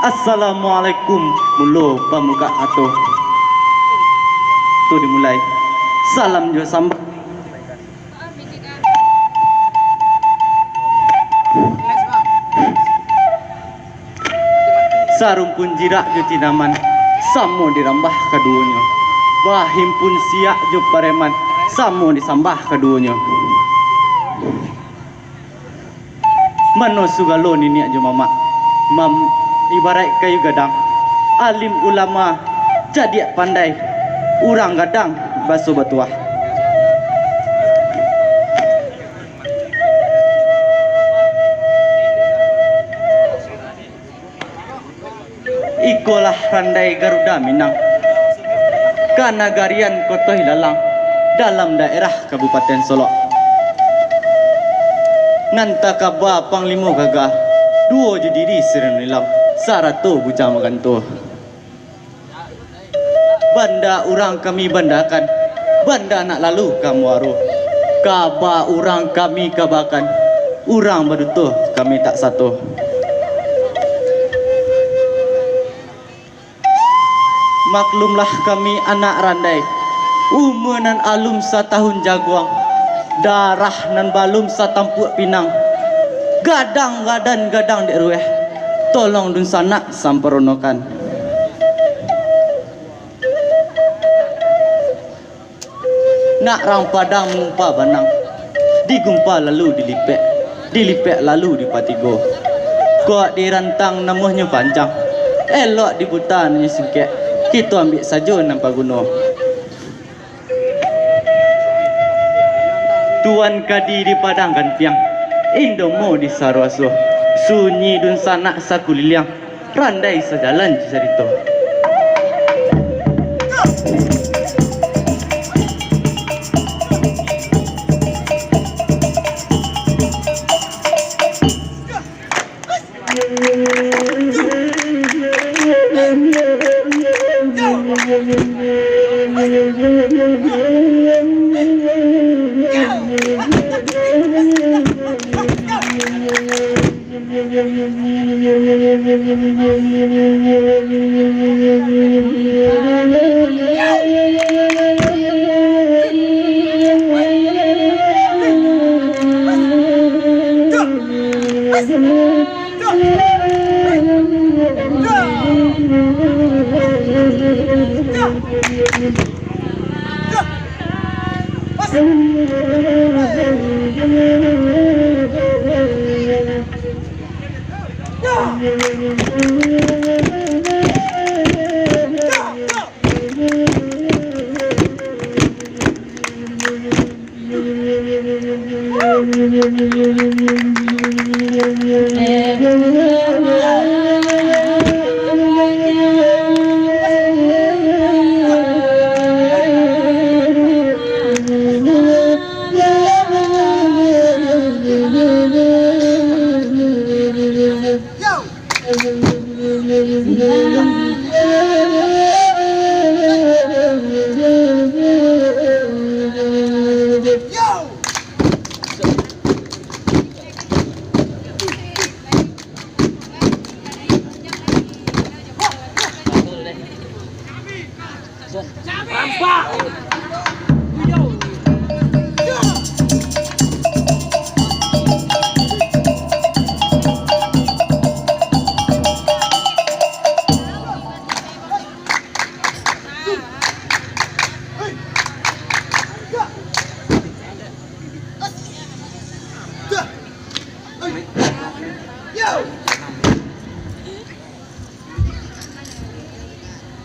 Assalamualaikum mulu pemuka atuh. Tu dimulai. Salam jo sambah. Sarung pun jirak jo tinaman. Samo dirambah keduanya. Bahim pun siak jo pareman. Samo disambah keduanya. Mano sugalo nini jo mama. Ibarat kayu gadang, alim ulama jadi pandai, urang gadang basuh batuah. Ikolah randai Garuda Minang, kanagarian Koto Hilalang dalam daerah Kabupaten Solok. Nganta kaba panglimo gagah, duo judiri siren nilam. Saratu bujang makan tu. Banda orang kami bandakan, banda nak lalu kamu aru. Kaba orang kami kabakan, orang berdutuh kami tak satu. Maklumlah kami anak randai, umur nan alum satahun jaguang, darah nan balum satampuk pinang, gadang-gadan gadang dek rueh. Tolong dun sanak samperonokan. Nak rang padang mumpa banang, digumpa lalu dilipek lalu dipatigo. Kok dirantang namuhnya panjang, elok dibuta nanya singkek. Kita ambil saja nampak gunung. Tuan kadi di padang gantiang, Indomo di Sarwaso. Sunyi dun sanak sakuliliang, randai sejalan cerita.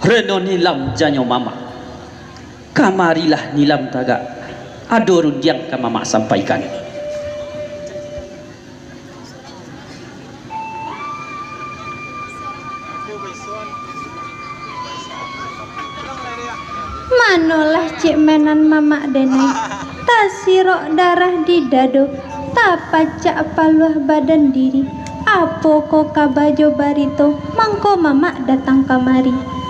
Reno nilam janyo mama. Kamarilah nilam taga. Adorun yang ka mama sampaikan. Manolah cik menan mama denai. Tasirok darah di dado. Tak pacak paluah badan diri. Apo ko kabajo barito. Mangko mama datang kamari.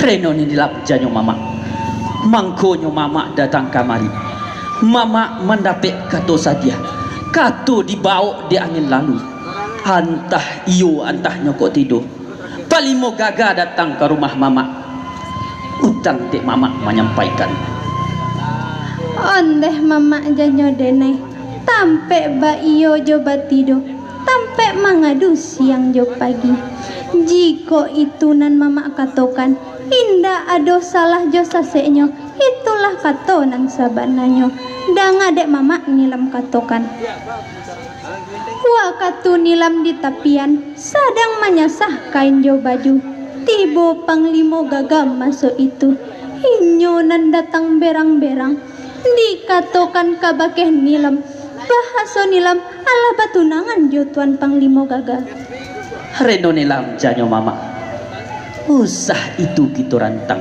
Reno nilam janyo mama. Mangkonyo mama datang kamari. Mama mendapik kato sadia. Kato dibawa di angin lalu. Antah iyo antah nyokok tidur. Palimo gaga datang ke rumah mama. Utang dek mama menyampaikan. Ondeh mama janyo denai. Tampe ba iyo jo batido. Tampe mangadu siang jo pagi. Jiko itu nan mama katokan. Indah ado salah jo saseknyo. Itulah kato nang sabananyo. Danga dek mama nilam katokan. Wa katu nilam di tapian. Sadang menyasah kain jo baju. Tibo panglimo gagam masuk itu. Inyo nan datang berang-berang. Dikatokan kabakeh nilam. Bahaso nilam ala batunangan jo tuan panglimo gagal. Reno nilam janyo mama. Usah itu kita rantang.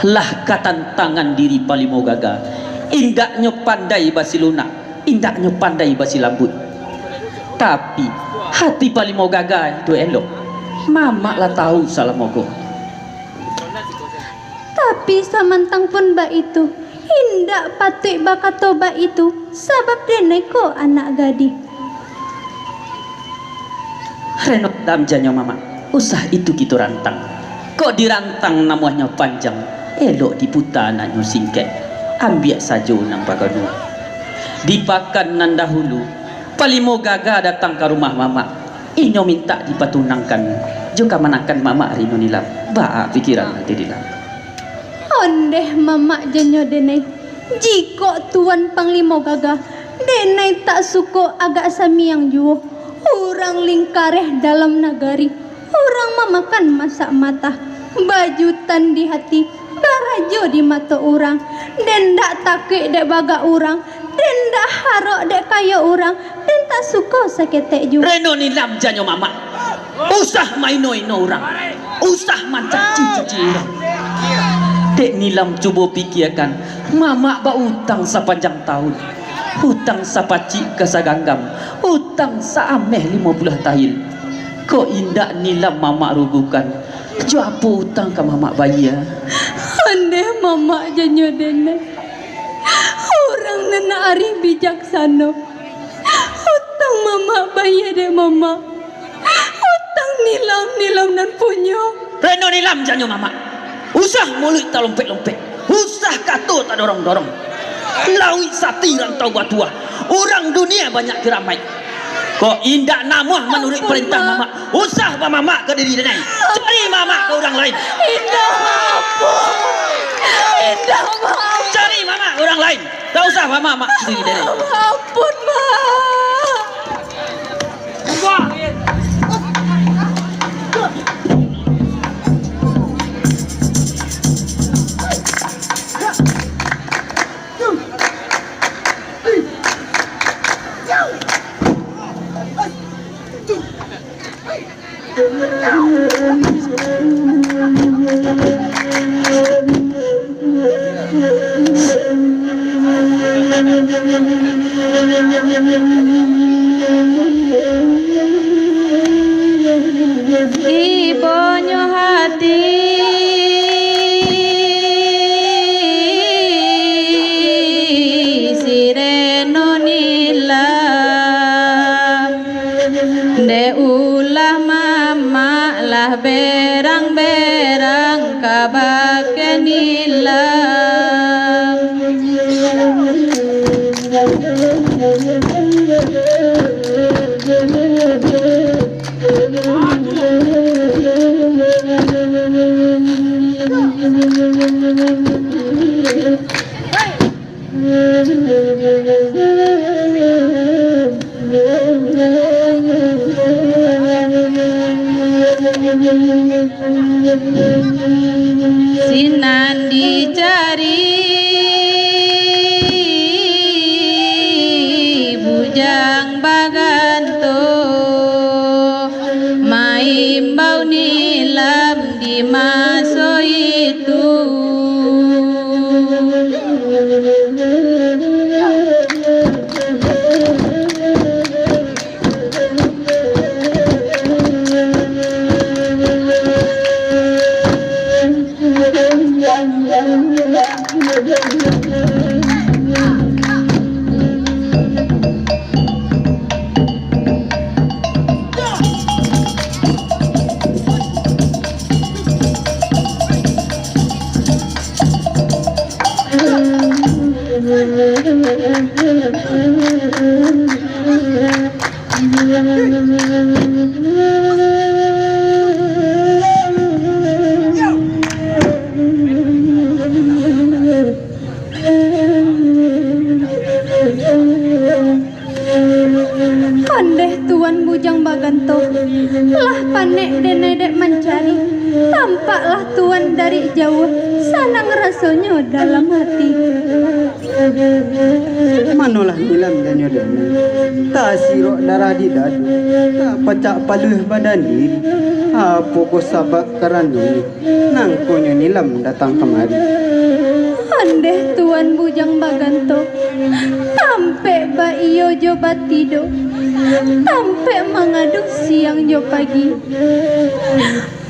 Lah katantangan diri palimo gaga. Indaknya pandai basi lunak. Indaknya pandai basi lambut. Tapi hati palimo gaga itu elok. Mama lah tahu salah mogo. Tapi samantang pun ba itu. Indak patut bakato ba itu. Sebab dia neko anak gadis. Reno dalam janyo mama. Usah itu kita rantang. Kok dirantang namanya panjang. Elok diputar nanyo singket. Ambil saja nang pagadu. Dipakan nan dahulu. Palimo gaga datang ke rumah mama. Inyo minta dipatunangkan. Juga manakan mama rino nilam. Ba pikiran nanti dilam. Ondeh mama janyo denai. Jiko tuan panglimo gaga. Denai tak suko agak sami yang juo. Orang lingkareh dalam nagari. Orang memakan masak mata. Bajutan di hati. Barajo di mata orang. Den dak takik dek baga orang. Den dak harok dek kaya orang. Den tak suka saketek juga. Reno nilam janyo mama. Usah maino-ino orang. Usah mancak cici orang. Dek nilam cuba pikirkan. Mama ba utang sepanjang tahun. Hutang sapacik ke saganggam. Hutang saameh 50 tahun. Kok indak nilam mama rugukan. Jo apa hutang ke mama bayi ya? Andeh mama janyo dene. Orang nana ari bijaksana. Hutang mama bayar deh mama. Hutang nilam nan punya. Reno nilam janyo mama. Usah mulut tak lompet-lompet. Usah kato tak dorong-dorong. Lawi sati rantau batua. Orang dunia banyak keramai. Kok indak namuah menurut perintah mama. Usah ba mama ke diri denai. Cari mama ke orang lain. Indah apa? Indah maaf. Cari mama ke orang lain. Tak usah ba mama ke diri denai. Ampun ma. Ibonyo hati sireno nilam de ulah mama lah berang-berang kabake nilam. Sinan dicari bujang baganto maimbau nilam di maso itu. Pandeh tuan bujang baganto lah panek denedek mencari. Tampaklah tuan dari jauh sanang rasanya dalam hati. Manolah nilam janyo dene. Tak sirok darah di dadu. Tak pacak paluh badan diri. Apa ko sabak kerana nang konyo nilam datang kemari. Andeh tuan bujang baganto tampe ba iyo jo batido tampe mangadu siang jo pagi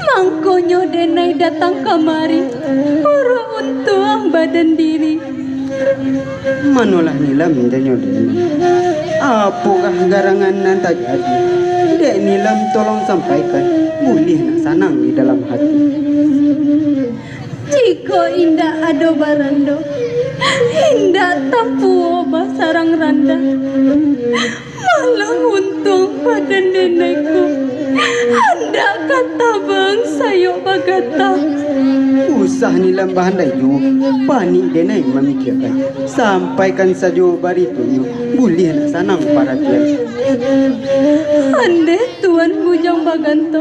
mangkonyo denai datang kamari uru untuang badan diri. Manolah nilam janyo dene. Apakah garangan nan tak jadi? Dek nilam tolong sampaikan. Boleh nak sanang di dalam hati. Jika indah ado barando indah tampu oba sarang randa malang untung badan nenekku anda kata bang sayo bagata. Usah nilam bahan dayu. Panik denai memikirkan. Sampaikan saja baritunyo. Boleh nak sanang para tuan. Andeh tuan bujang baganto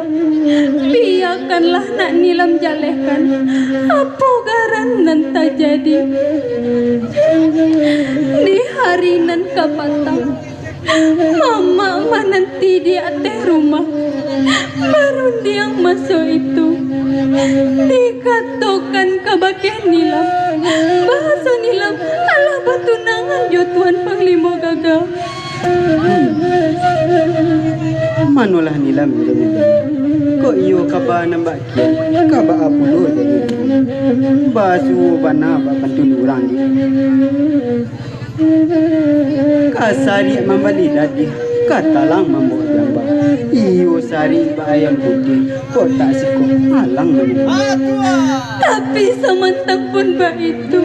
biarkanlah nak nilam jalehkan apa garan nan tak jadi di hari nan kapatang mama menanti di atas rumah baru dia masuk itu dikatakan kabake nilam bahasa nilam alah batu nangan jo tuan panglima gagah. Manolah nilam janyo dene. Kok iyo kaba nambak kian. Kaba apa lo janyo dene. Basu bana pantun orang di. Kasari membali dadi, katalang membawa jamba. Iyo sari bayam putih, kota siko alang menyebut. Tapi samantang pun ba itu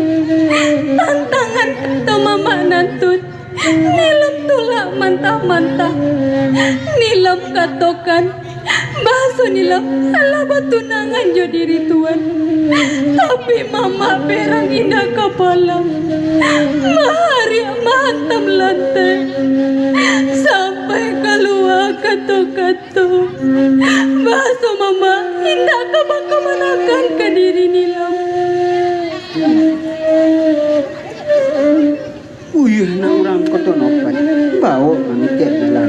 tantangan kata mama nantun nilam tulak mantah-mantah nilam katokan baso nilam ala batunangan jo diri tuan. Tapi mama perang indah kapalang mahari mahantam lantai sampai keluar kato-kato baso mama indah kabak-kabanakan ke diri nilam. Uyuh na orang koto nopan, bawa kami kek dalam.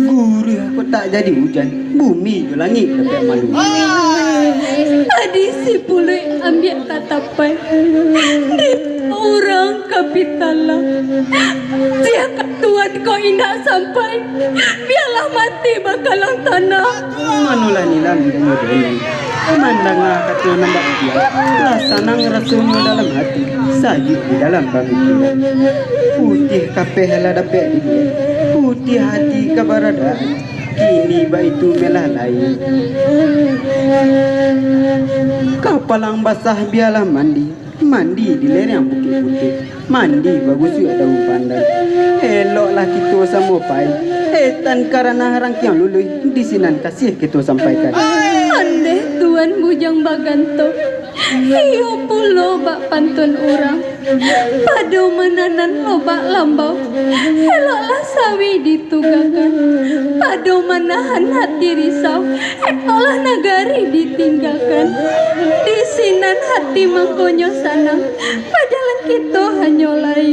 Gurih aku tak jadi hujan, bumi je langit dapat malu. Tadi si pulai ambil tatapai di orang kapitala. Dia tuan kau indah sampai biarlah mati bakalang tanah. Manulah nilam model. Mandanglah kata nampak dia, lasanang rasanya dalam hati, sayuk di dalam pemikiran. Putih kapeh lah dapat dia, putih hati keberadaan, kini baitu melah lain. Kapalang basah biarlah mandi, mandi di lereng bukit putih, mandi bagus juga daun pandan. Eloklah kita sama pai, etan karena harang yang lului, di sinan kasih kita sampaikan. Andeh tuan bujang baganto iyo pulo bak pantun orang padu menanan lobak lambau eloklah sawi ditugakan padu menahan hati risau eloklah nagari ditinggalkan di sinan hati mangkonyo sanang padahal kita hanyolai.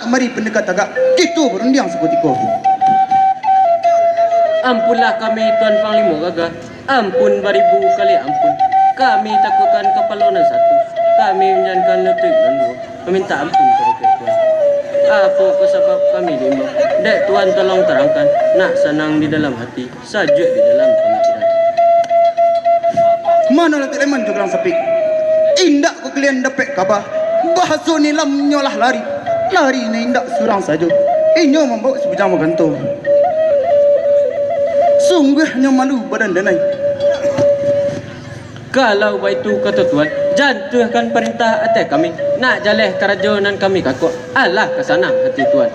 Mari pendekat agak gitu berundiang seperti kau. Ampunlah kami Tuan Panglima Gagah. Ampun beribu kali ampun. Kami takutkan kepalona satu. Kami menjangan letuk dan dua. Meminta ampun kepada Tuan. Apa sebab kami diimbau? Dek Tuan tolong terangkan. Nak senang di dalam hati, sajuk di dalam pemikiran. Mana letik leman juga sepi. Indak kau kalian dapat kabar. Bahasa ni lam nyolah lari. Lari ni indak surang saja. Inyo membawa sebujang gantung. Sungguhnya malu badan denai. Kalau itu kata Tuan, jantuhkan perintah atas kami. Nak jaleh kerajanan kami kakak. Alah ke sana hati Tuan.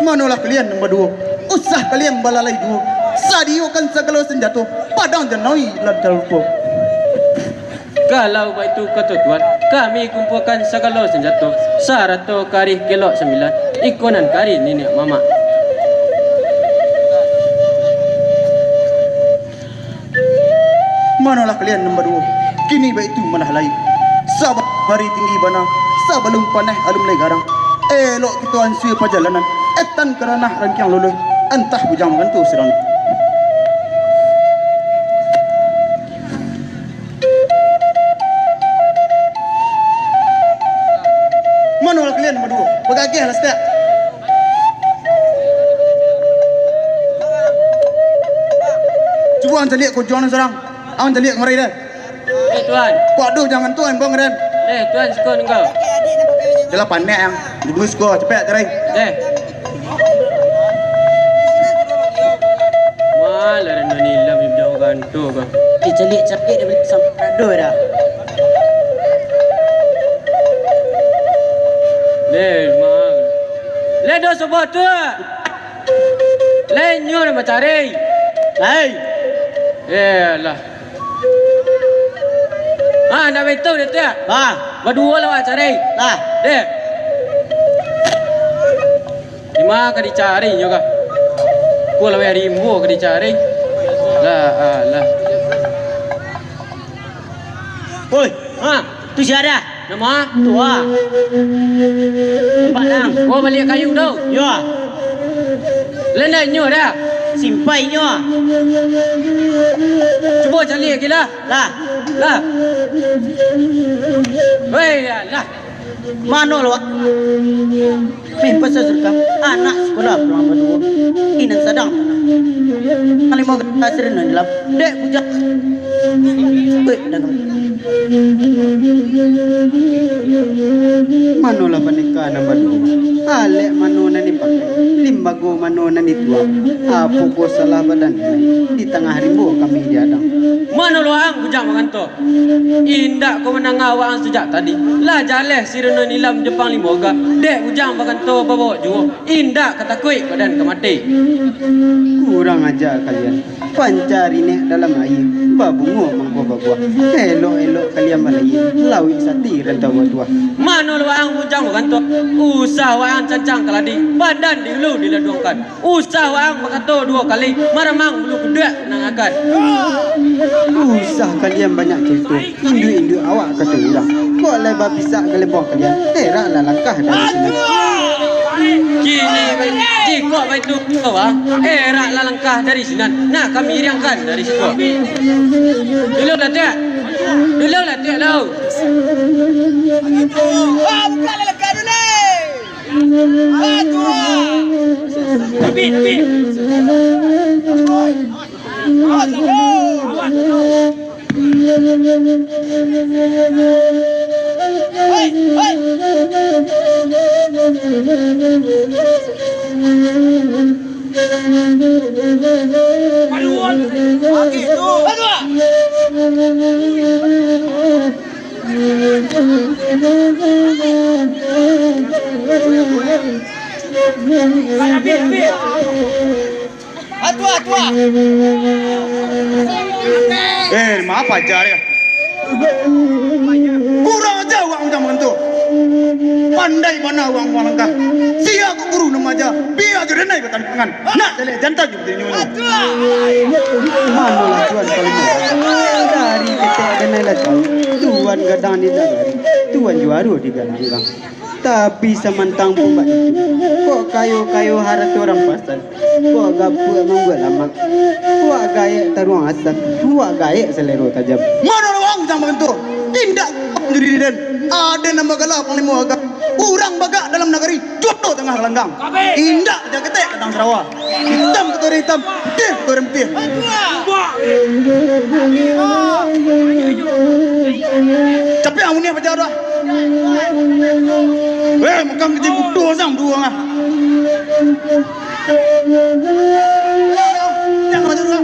Manalah kalian nombor dua. Usah kalian balalai dua. Sadiokan segala senjata padang janoi ladal rupa. Kalau itu kata Tuan, kami kumpulkan segala senjata. Sarato kari kelok 9, ikonan kari nenek mama. Manalah kalian nombor 2. Kini baik itu malah lain. Sabar hari tinggi bana, sabalum panah alum lai garang. Elok kita ansui perjalanan. Etan kerana rangkiang luluh. Entah bujang mengantu serang. Manalah kalian nombor 2. Bagagih lah setiap. Cuba anda lihat kau jualan serang. Ang jalik ngari dah. Tuan. Waduh jangan tuan bang Ren. Tuan skor engkau. Jelah pandai yang. Dulu skor cepet cerai. Malah Ren nilam yang jauh gantu kau. Celik capit dia boleh sampai rado dah. Mal. Dah sebut tu. Nyo nak cari. Lah. Nak betul dia tu. Berdua lah cari. Deh. Lima kali cari juga. Ku lawan rimbo kali cari. Lah. Oi, tu siapa? Nama? Tua. Tempat nang. Kau balik kayu tu. Yo, Lena nyo dah. simpai nyo. Cuba cari lagi lah. Lah. Wei, lah. Mana lo? Meh pasal serkam anak sekolah pulang berdua. Ini sedang. Kali mau kasir nan dalam. Dek bujak. Baik dah. Manolah panika nombor 2. Alek manona ni pakai. Limbago manona ni tua. Apa ko salah badan ini. Di tengah rimbo kami diadang. Mana lu ang bujang makan tu? Indak kau menang awak sejak tadi. Lah jaleh sirena nilam Jepang limoga. Dek bujang makan tu bawa juo. Indak kata kuih badan ke mati. Kurang ajar kalian. Pancari ni dalam air. Babungo mangko-babua. Elok-elok kalian malai. Lawi sati rentau tua. Mana lu ang bujang makan tu? Usah wang cancang keladi. Badan dulu diladungkan. Usah wang makan tu 2 kali. Maramang bulu kedua nangakan. Usah kalian banyak cerita. Indu-indu awak kata orang. Kok lebar pisak ke lebong kalian. Heraklah langkah dari sini. Kini jika itu kau eraklah langkah dari sini. Nak kami riangkan dari situ. Dulu lah tiak. Buka langkah dulu. Tapi. Atua. Maaf ajar ya. Kurang aja uang macam itu. Pandai mana uang langkah. Sia aku guru nama aja. Biar aja naik betan tangan. Nak jadi jantan juga nyonya. Manolah tuan kalau mau. Dari kita kenal tahu. Tuan gadang di negari. Tuan juara di galanggang. Tapi semantang pembat itu. Kok kayu-kayu harat orang pasal. Kok gapu emang buat lama. Kok gaya taruang asap. Kok gaya selero tajam. Mana uang macam itu? Tindak diri dan ada nama galak panglima agak. Urang bagak dalam negeri. Jodoh tengah langgang. Indak aja ketek ketang Sarawak. Hitam ketua hitam. Putih ketua putih. Tapi amun ni macam dah. Makam kecil butuh sang dua ngah. Jangan maju dulu.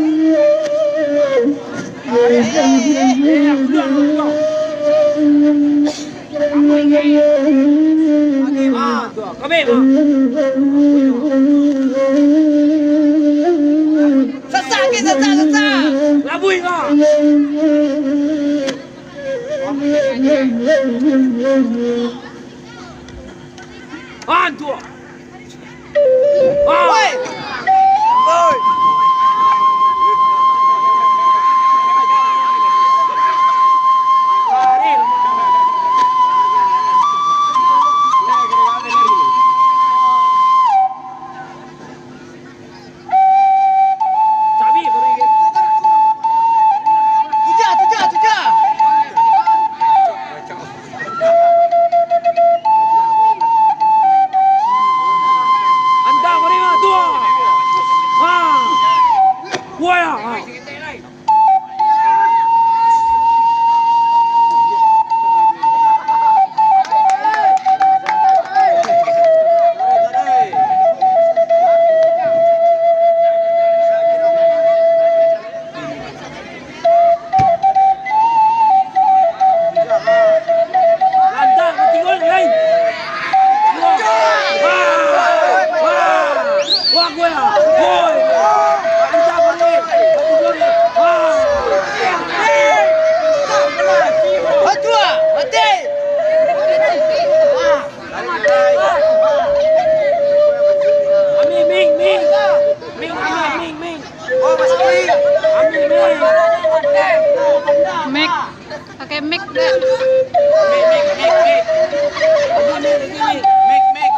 Sesak ke sesak. Labui kau. Antu. Woi. Woi. Tuja. Anda mereka tua. Gua ya. Anda betul lain. Wah gua ya. Boy. Anda balik. Atua, mati. Ming. Oh, masih lagi. Mic. Pakai mic deh. Mik.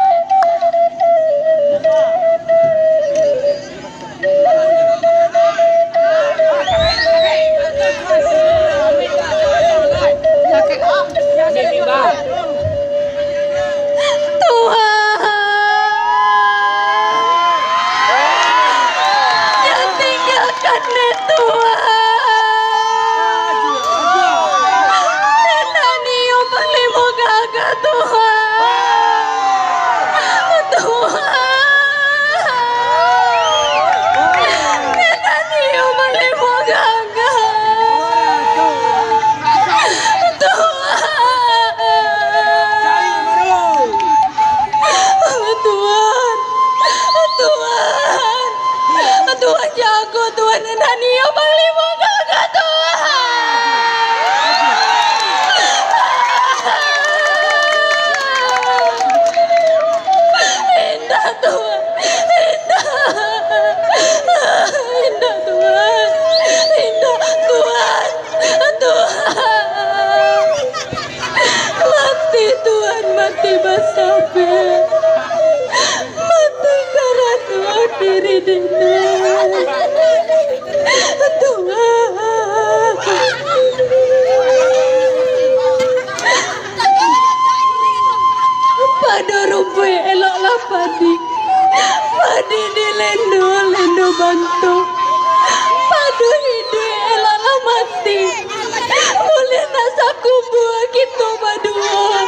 Jangan tinggalkan nih Tuhan. Nenani yang paling mau gagah Tuhan. Nenani yang paling mau gagah. Tuhan jago, Tuhan Nenani yang paling mau gagah Tuhan. Indah Tuhan, indah Tuhan, mati Tuhan, mati basabe, mati karena Tuhan diri pada rumpui eloklah padi di lendo bantu padu hidup eloklah mati boleh nasa kumbu gitu badua.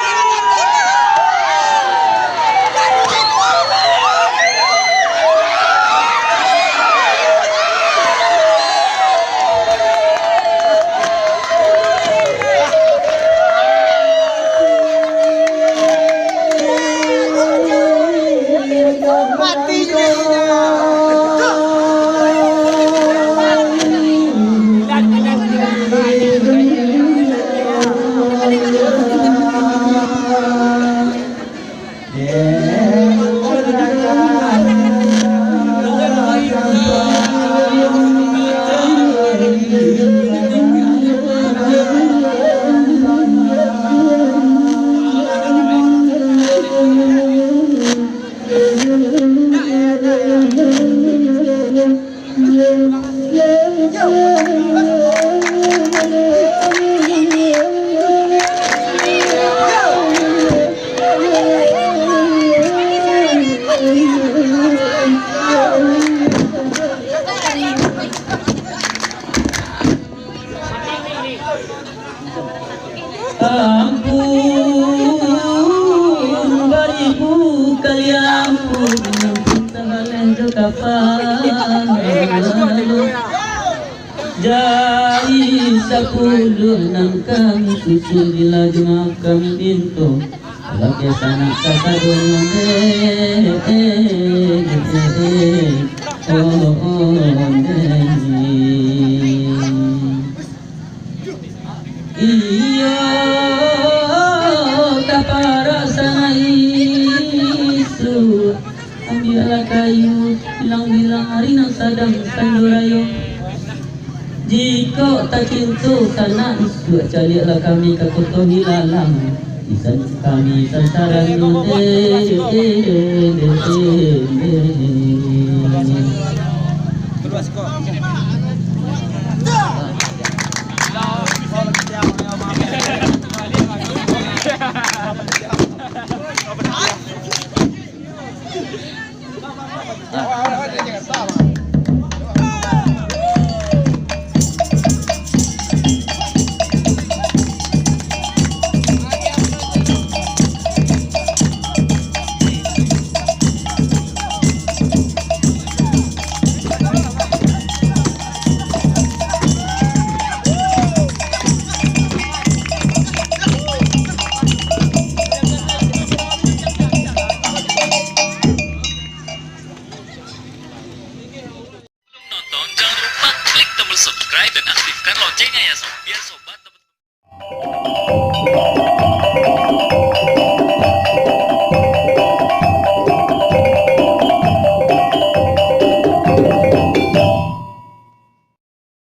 Ampun beribu kalian pun tangan kapan jai sapuluh nangkang susu di lajeng kami pintu lagi sana kasadun Iya kapara isu ambillah kayu bilang-bilang hari nang sadang sandurayo jika tak kintu sana isu carilah kami kakuto hilalang isan kami sansaran Nonton, jangan lupa klik tombol subscribe dan aktifkan loncengnya ya sob, biar sobat